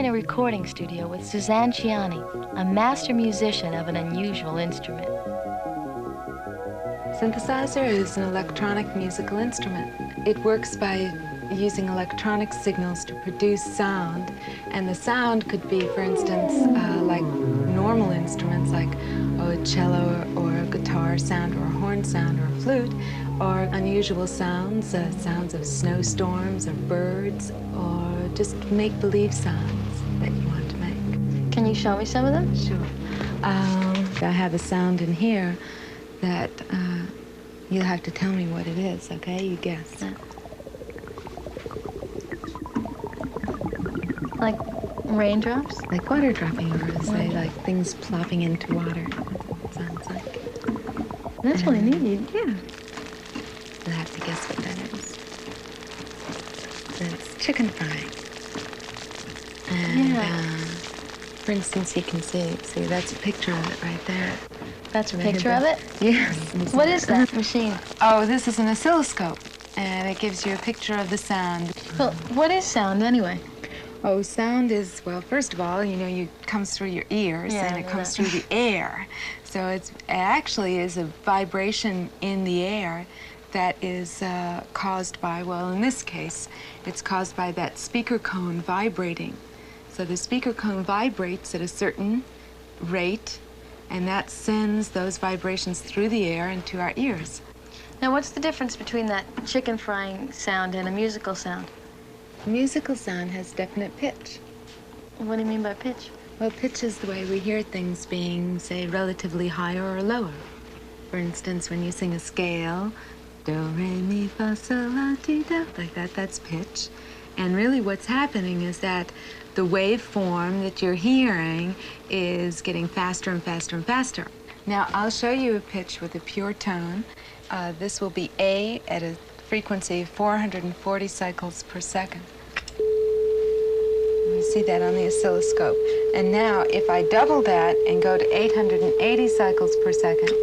a recording studio with Suzanne Ciani, a master musician of an unusual instrument. Synthesizer is an electronic musical instrument. It works by using electronic signals to produce sound, and the sound could be, for instance, like normal instruments like a cello or a guitar sound or a horn sound or a flute, or unusual sounds, sounds of snowstorms or birds, or just make-believe sounds that you want to make. Can you show me some of them? Sure. I have a sound in here that you'll have to tell me what it is, okay? You guess. Yeah. Like raindrops? Like water dropping, or say like things plopping into water. That's what it sounds like. That's really neat. Yeah. You'll have to guess what that is. It's chicken frying. And, Yeah. For instance, you can see, that's a picture of it right there. That's a picture of it? Yes. What is that machine? Oh, this is an oscilloscope, and it gives you a picture of the sound. Well, what is sound anyway? Oh, sound is, well, first of all, it comes through your ears, and it comes through the air. So it actually is a vibration in the air that is caused by, well, in this case, it's caused by that speaker cone vibrating. So the speaker cone vibrates at a certain rate, and that sends those vibrations through the air into our ears. Now, what's the difference between that chicken frying sound and a musical sound? Musical sound has definite pitch. What do you mean by pitch? Well, pitch is the way we hear things being, say, relatively higher or lower. For instance, when you sing a scale, do, re, mi, fa, sol, la, ti, do, like that, that's pitch. And really what's happening is that the waveform that you're hearing is getting faster and faster and faster. Now, I'll show you a pitch with a pure tone. This will be A at a frequency of 440 cycles per second. You see that on the oscilloscope. And now, if I double that and go to 880 cycles per second,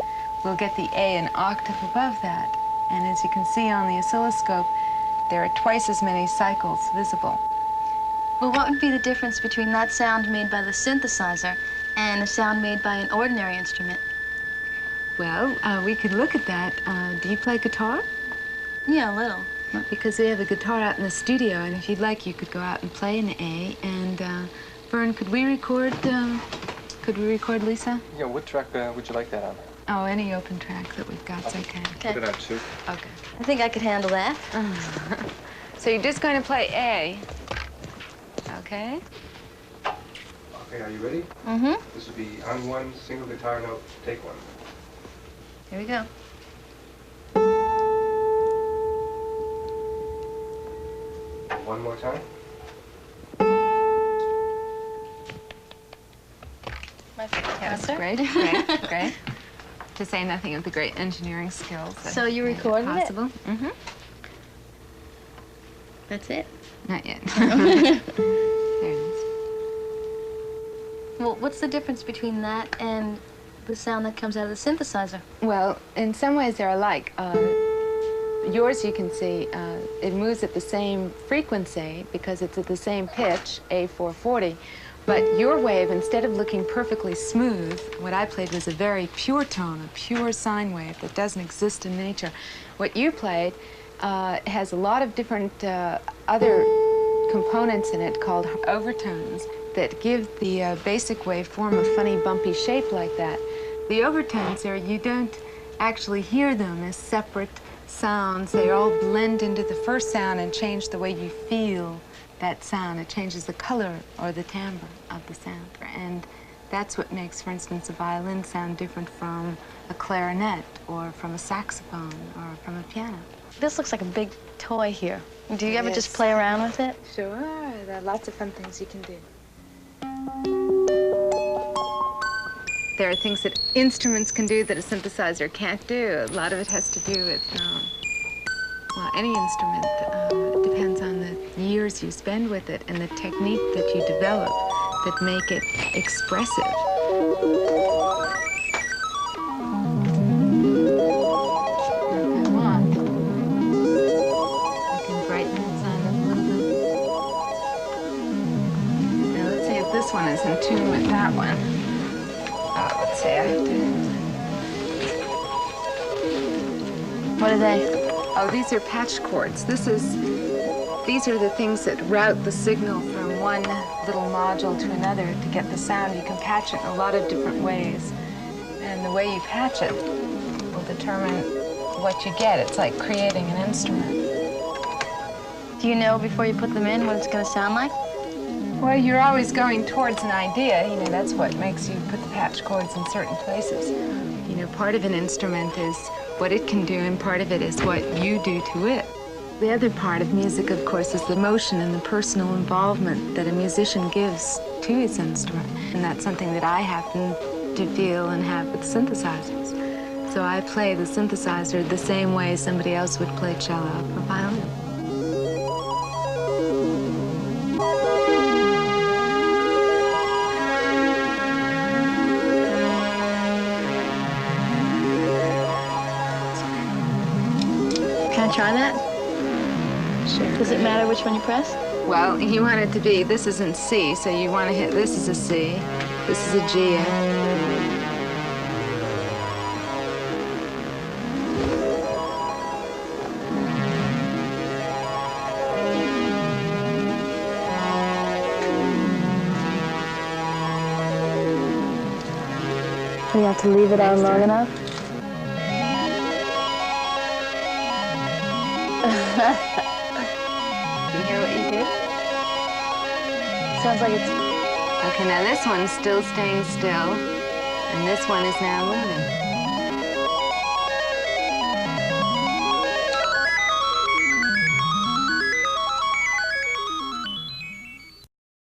we'll get the A an octave above that. And as you can see on the oscilloscope, there are twice as many cycles visible. Well, what would be the difference between that sound made by the synthesizer and a sound made by an ordinary instrument? Well, we could look at that. Do you play guitar? Yeah, a little. Because we have a guitar out in the studio, and if you'd like, you could go out and play an A. And Vern, could we record Lisa? Yeah, what track would you like that on? Oh, any open track that we've got's okay. Put it on 2. Okay. I think I could handle that. So you're just going to play A. Okay. Okay, are you ready? Mm-hmm. This would be on 1, single guitar note, take 1. Here we go. One more time. Yes, great, great, great. To say nothing of the great engineering skills. So you recorded it? Possible. Mm-hmm. That's it? Not yet. There it is. Well, what's the difference between that and the sound that comes out of the synthesizer? Well, in some ways they're alike. Yours, you can see, it moves at the same frequency because it's at the same pitch, A440. But your wave, instead of looking perfectly smooth, what I played was a very pure tone, a pure sine wave that doesn't exist in nature. What you played has a lot of different other components in it called overtones that give the basic waveform a funny bumpy shape like that. The overtones are, you don't actually hear them as separate sounds. They all blend into the first sound and change the way you feel that sound. It changes the color or the timbre of the sound. And that's what makes, for instance, a violin sound different from a clarinet or from a saxophone or from a piano. This looks like a big toy here. Do you ever Yes. just play around with it? Sure, there are lots of fun things you can do. There are things that instruments can do that a synthesizer can't do. A lot of it has to do with, well, any instrument. It depends on the years you spend with it and the technique that you develop that make it expressive. If I want, I can brighten the sound up a little bit. Now let's see. I have to. What are they? Oh, these are patch cords. These are the things that route the signal from one little module to another to get the sound. You can patch it in a lot of different ways. And the way you patch it will determine what you get. It's like creating an instrument. Do you know before you put them in what it's going to sound like? Well, you're always going towards an idea. You know, that's what makes you put the patch cords in certain places. You know, part of an instrument is what it can do, and part of it is what you do to it. The other part of music, of course, is the emotion and the personal involvement that a musician gives to his instrument. And that's something that I happen to feel and have with synthesizers. So I play the synthesizer the same way somebody else would play cello or violin. Can I try that? Sure. Does it matter which one you press? Well, you want it to be, this is in C, so you want to hit, this is a C, this is a G. Do you have to leave it on long enough? Do you hear what you did? Sounds like it's... Okay, now this one's still staying still, and this one is now moving.